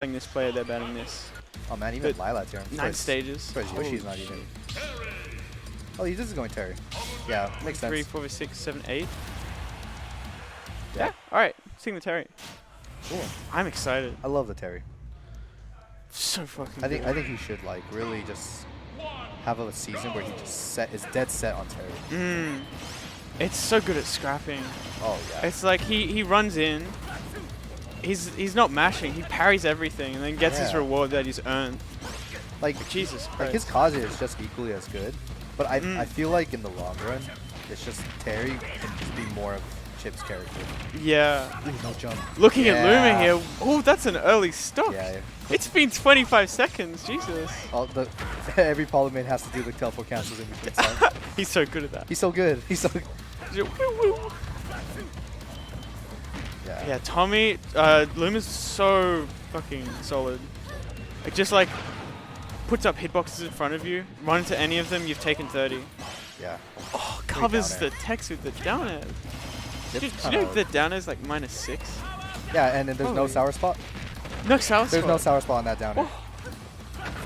playing this player, they're banning this. Oh man, even But Lila's here. 9 stages. Surprised Yoshi's not even. Oh, this is going Terry. Yeah, makes 3, sense. 4, 5, 6, 7, 8. Yeah. Yeah. All right. Seeing the Terry. Cool. I'm excited. I love the Terry. So fucking I think good. he should like really just have a season where he just is dead set on Terry. It's so good at scrapping. Oh yeah. It's like he runs in. He's not mashing. He parries everything and then gets his Yeah. reward that he's earned. Like Jesus Christ. like his Kaze is just equally as good, but I feel like in the long run, it's just Terry can just be more of Chip's character. Yeah. Ooh, no jump. Looking at Luma Yeah. here. Oh, that's an early stock. Yeah. It's been 25 seconds. Jesus. All the every Polymain has to do the teleport cancels in between sides. He's so good at that. He's so good. He's so. Woo, woo. Yeah. Yeah, Tommy, Luma's so fucking solid. It just like puts up hitboxes in front of you. Run into any of them, you've taken 30. Yeah. Oh, covers down the air. text with the down air. Chip's Dude, you kinda- know the down air is like -6? Yeah, and then there's no Holy. sour spot. No sour There's no spot. sour spot on that down air.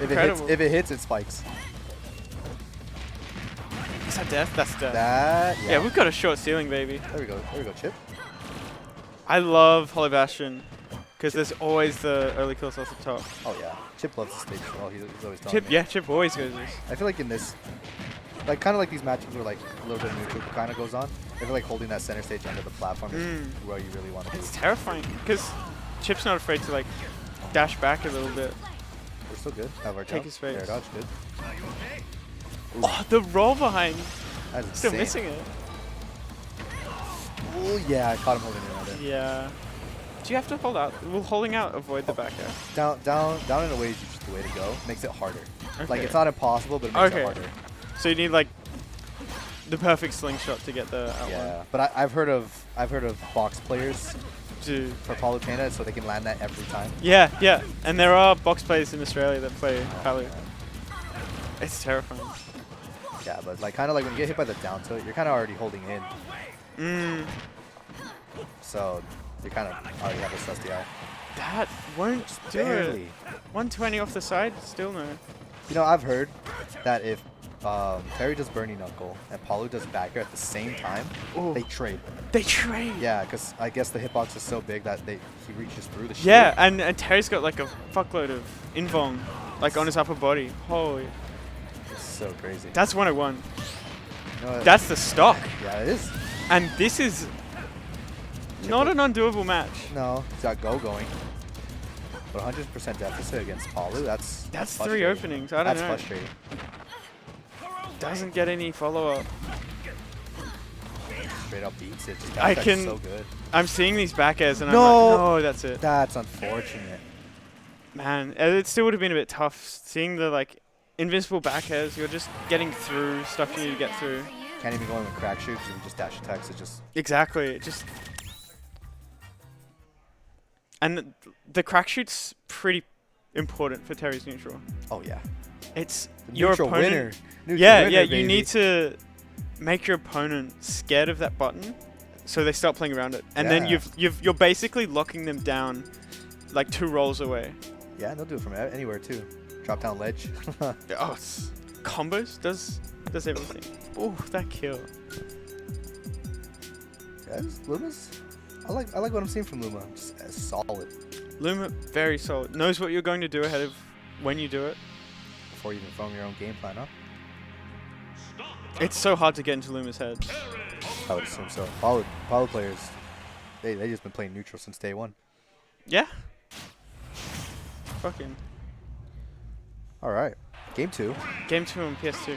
Incredible. If it hits, it spikes. Is that death? That's death. That. Yeah, we've got a short ceiling, baby. There we go. There we go, Chip. I love Hollow Bastion because there's always the early kill source at the top. Oh yeah. Chip loves the stage. Oh, he's always telling Chip, me. yeah, Chip always goes this. I feel like in this, like kind of like these matchups where like a little bit of neutral kind of goes on. I feel like holding that center stage under the platform is where you really want to be. It's terrifying because Chip's not afraid to like dash back a little bit. We're still good. Have our Take jump. his space. Air dodge, good. Oh, the roll behind. That is Still insane. missing it. Oh yeah, I caught him holding it under. Yeah. Do you have to hold out? Will holding out avoid the back air? Down in a way is just the way to go. Makes it harder. Like Okay. it's not impossible, but it makes Okay. it harder. So you need like the perfect slingshot to get the out Yeah, but I've heard of box players one. for Palutena, so they can land that every time. Yeah, yeah. And there are box players in Australia that play Palu. It's terrifying. Yeah, but like kind of like when you get hit by the down tilt, you're kind of already holding in, so you kind of already have a susty out. That won't do Barely. it. 120 off the side? Still no. You know, I've heard that if Terry does Burning Knuckle and Palu does back air at the same time, Ooh. they trade. They trade. Yeah, because I guess the hitbox is so big that he reaches through the shield. Yeah, and Terry's got like a fuckload of invuln, like on his upper body. Holy. It's so crazy. That's 101. You know, That's the stock. yeah, it is. And this is not an undoable match. No, he's got Go going. But 100% deficit against Palu, that's 3 frustrating. openings. I don't That's know. frustrating. Doesn't get any follow-up. Straight up beats it. Just I that's can- so good. I'm seeing these back airs and No. I'm like, no, that's it. That's unfortunate. Man, it still would have been a bit tough seeing the like invincible back airs. You're just getting through stuff you need to get through. Can't even go in with crack shoots and just dash attacks. It just Exactly. It just and the crack shoot's pretty important for Terry's neutral. oh yeah. It's The your neutral opponent. winner. Neutral Yeah, winner, yeah. You baby. need to make your opponent scared of that button, so they start playing around it, and then Yeah. you're basically locking them down, like 2 rolls away. Yeah, they'll do it from anywhere too. Drop down ledge. Oh, it's combos does everything. Oh, that kill. Yes, Luma's. I like what I'm seeing from Luma. Just solid Luma, very solid. Knows what you're going to do ahead of when you do it. before you even form your own game plan, huh? It's so hard to get into Luma's head. I would assume so. Follow players, they just been playing neutral since day one. Yeah. Fucking. All right, game 2. Game 2 on PS2.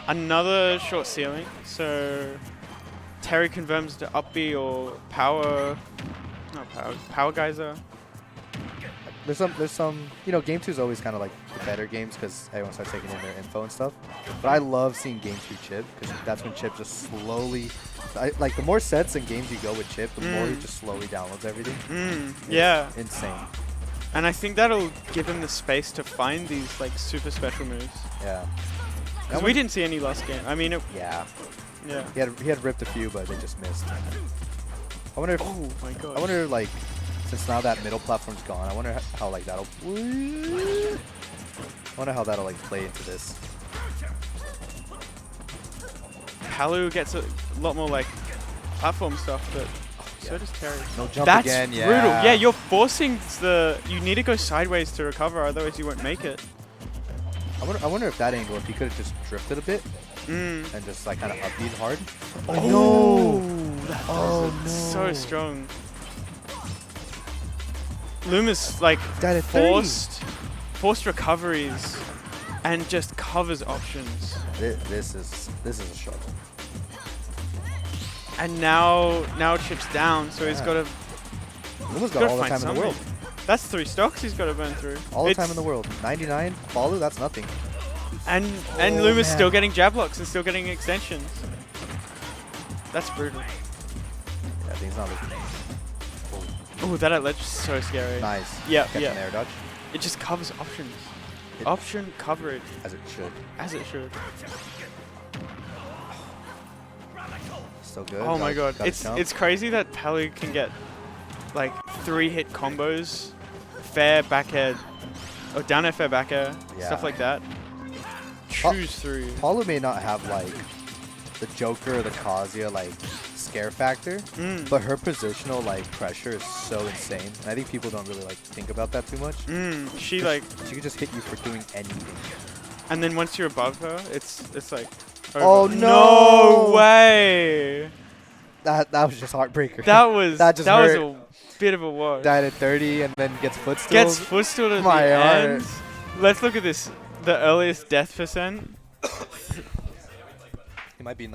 Another short ceiling. So Terry confirms to up B or power. Not power. Power geyser. There's some, you know, game 2 is always kind of like the better games because everyone starts taking in their info and stuff. But I love seeing game 2 Chip because that's when Chip just slowly, like the more sets and games you go with Chip, the more he just slowly downloads everything. It's Yeah. insane. And I think that'll give him the space to find these like super special moves. Yeah. Because we didn't see any last game. I mean, Yeah. yeah. He had ripped a few, but they just missed. I wonder if Oh my god. I wonder like since now that middle platform's gone, I wonder how like that'll. I wonder how that'll like play into this. Palu gets a lot more like platform stuff, but so does Terry. No jump That's again. Yeah. brutal. Yeah, you're forcing the. You need to go sideways to recover, otherwise you won't make it. I wonder if that angle, if he could have just drifted a bit Mm. and just like kind of upbeat hard. Oh, that Oh, does it no. so strong. Luma's like Died at 30. forced recoveries and just covers options. This is a struggle. And now Chip's down, so he's Yeah. got to Luma's got all the find time in the world. something. That's 3 stocks he's got to burn through. All the It's- time in the world. 99. Balu, that's nothing. And Oh, Luma's man. still getting jab locks and still getting extensions. That's brutal. Yeah, I think he's not looking. Oh, that at ledge is so scary. Nice. Yeah, Catch yeah. an air dodge. It just covers options. It- Option coverage, As it should. as it should. Still good. Oh my god, Gotta jump. it's crazy that Palu can get like 3-hit combos, fair back air, or down air fair back air, Yeah. stuff like that. Choose through. Palu may not have like the Joker or the Kazuya like scare factor, Mm. but her positional like pressure is so insane, and I think people don't really like think about that too much. She like, She could just hit you for doing anything. and then once you're above her, it's like. Oh, over. no! No way! That was just heartbreaker. That was That just was hurt. a bit of a wash. Died at 30 and then gets footstool. Gets footstool at My the heart. end. Let's look at this. The earliest death percent. He might be